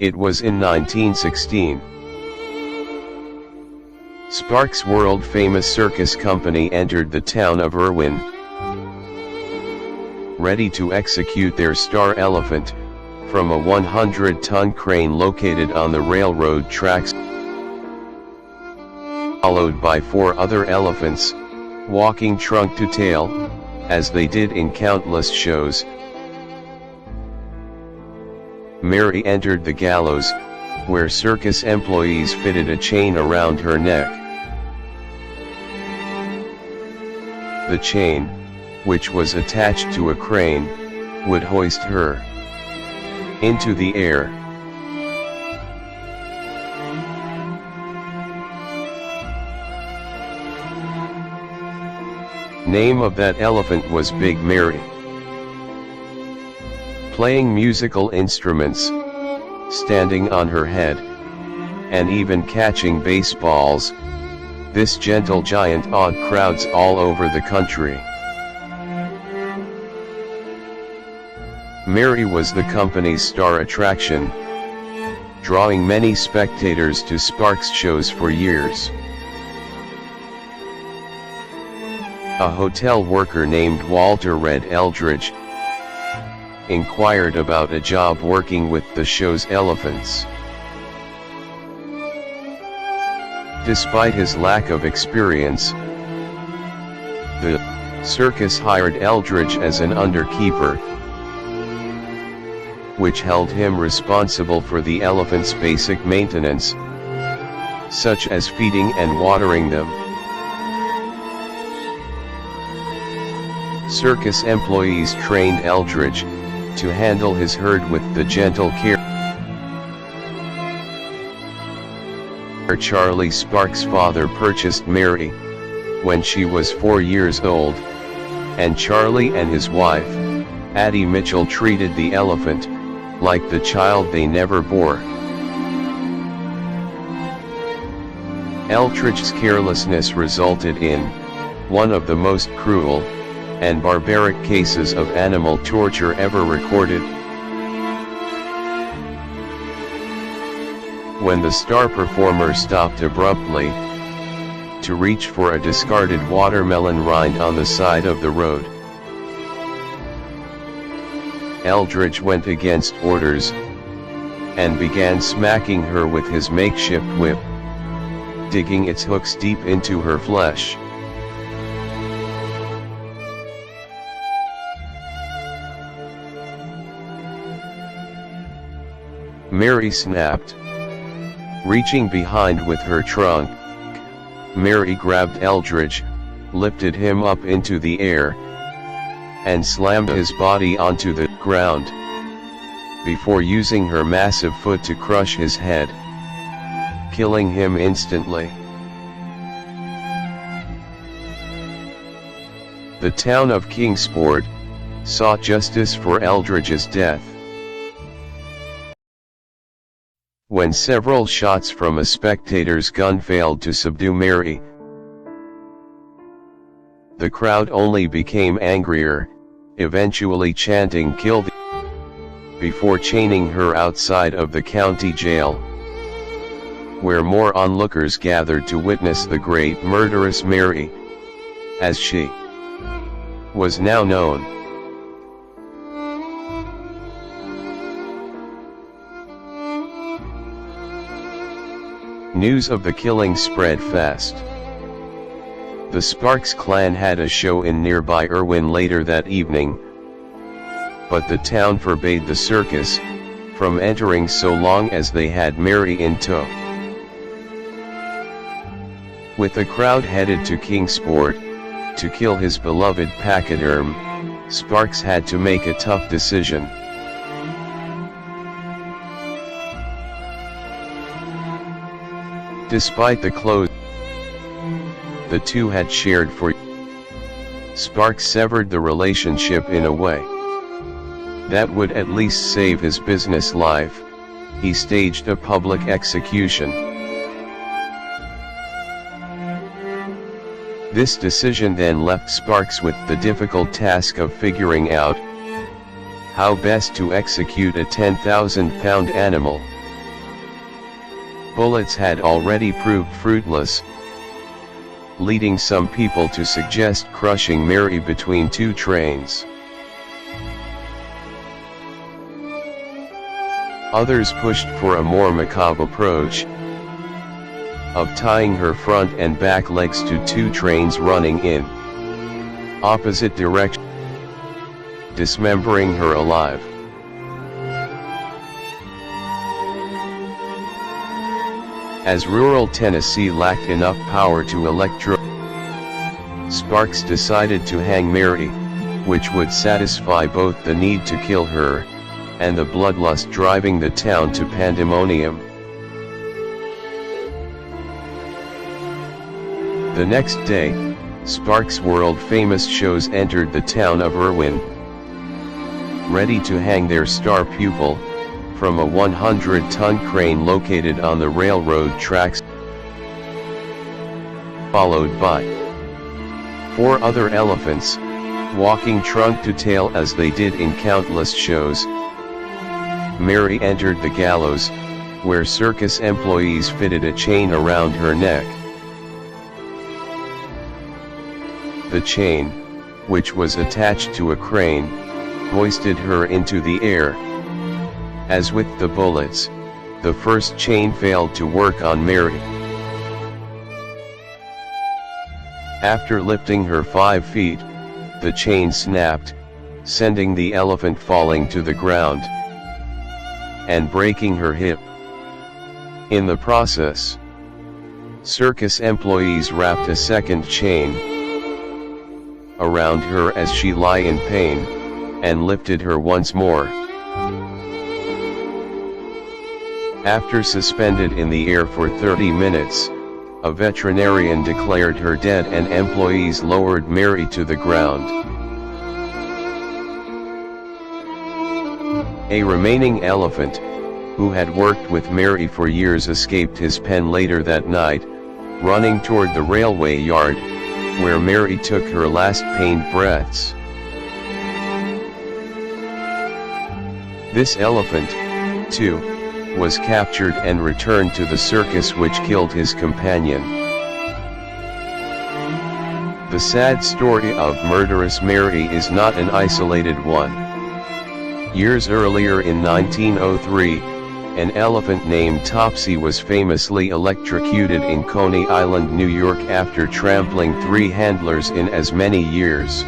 It was in 1916. Sparks' world-famous circus company entered the town of Irwin, ready to execute their star elephant, from a 100-ton crane located on the railroad tracks, followed by 4 other elephants, walking trunk to tail, as they did in countless shows. Mary entered the gallows, where circus employees fitted a chain around her neck. The chain, which was attached to a crane, would hoist her into the air. Name of that elephant was Big Mary. Playing musical instruments, standing on her head, and even catching baseballs, this gentle giant awed crowds all over the country. Mary was the company's star attraction, drawing many spectators to Sparks shows for years. A hotel worker named Walter Red Eldridge inquired about a job working with the show's elephants. Despite his lack of experience, the circus hired Eldridge as an underkeeper, which held him responsible for the elephants' basic maintenance, such as feeding and watering them. Circus employees trained Eldridge to handle his herd with the gentle care. Charlie Sparks' father purchased Mary when she was 4 years old, and Charlie and his wife, Addie Mitchell, treated the elephant like the child they never bore. Eldridge's carelessness resulted in one of the most cruel and barbaric cases of animal torture ever recorded. When the star performer stopped abruptly to reach for a discarded watermelon rind on the side of the road, Eldridge went against orders and began smacking her with his makeshift whip, digging its hooks deep into her flesh. Mary snapped. Reaching behind with her trunk, Mary grabbed Eldridge, lifted him up into the air, and slammed his body onto the ground, before using her massive foot to crush his head, killing him instantly. The town of Kingsport sought justice for Eldridge's death. When several shots from a spectator's gun failed to subdue Mary, the crowd only became angrier, eventually chanting "Kill the," before chaining her outside of the county jail, where more onlookers gathered to witness the great murderess Mary, as she was now known. News of the killing spread fast. The Sparks clan had a show in nearby Irwin later that evening, but the town forbade the circus from entering so long as they had Mary in tow. With the crowd headed to Kingsport to kill his beloved pachyderm, Sparks had to make a tough decision. Despite the close the two had shared for years, Sparks severed the relationship in a way that would at least save his business life. He staged a public execution. This decision then left Sparks with the difficult task of figuring out how best to execute a 10,000-pound animal. bullets had already proved fruitless, leading some people to suggest crushing Mary between two trains. Others pushed for a more macabre approach of tying her front and back legs to two trains running in opposite directions, dismembering her alive. As rural Tennessee lacked enough power to electrocute, Sparks decided to hang Mary, which would satisfy both the need to kill her and the bloodlust driving the town to pandemonium. The next day, Sparks' world-famous shows entered the town of Irwin, ready to hang their star pupil from a 100-ton crane located on the railroad tracks, followed by 4 other elephants, walking trunk to tail as they did in countless shows. Mary entered the gallows, where circus employees fitted a chain around her neck. The chain, which was attached to a crane, hoisted her into the air. As with the bullets, the first chain failed to work on Mary. After lifting her 5 feet, the chain snapped, sending the elephant falling to the ground and breaking her hip. In the process, circus employees wrapped a second chain around her as she lay in pain, and lifted her once more. After suspended in the air for 30 minutes, a veterinarian declared her dead and employees lowered Mary to the ground. A remaining elephant, who had worked with Mary for years, escaped his pen later that night, running toward the railway yard, where Mary took her last pained breaths. This elephant, too, was captured and returned to the circus, which killed his companion. The sad story of murderous Mary is not an isolated one. Years earlier in 1903, an elephant named Topsy was famously electrocuted in Coney Island, New York after trampling 3 handlers in as many years.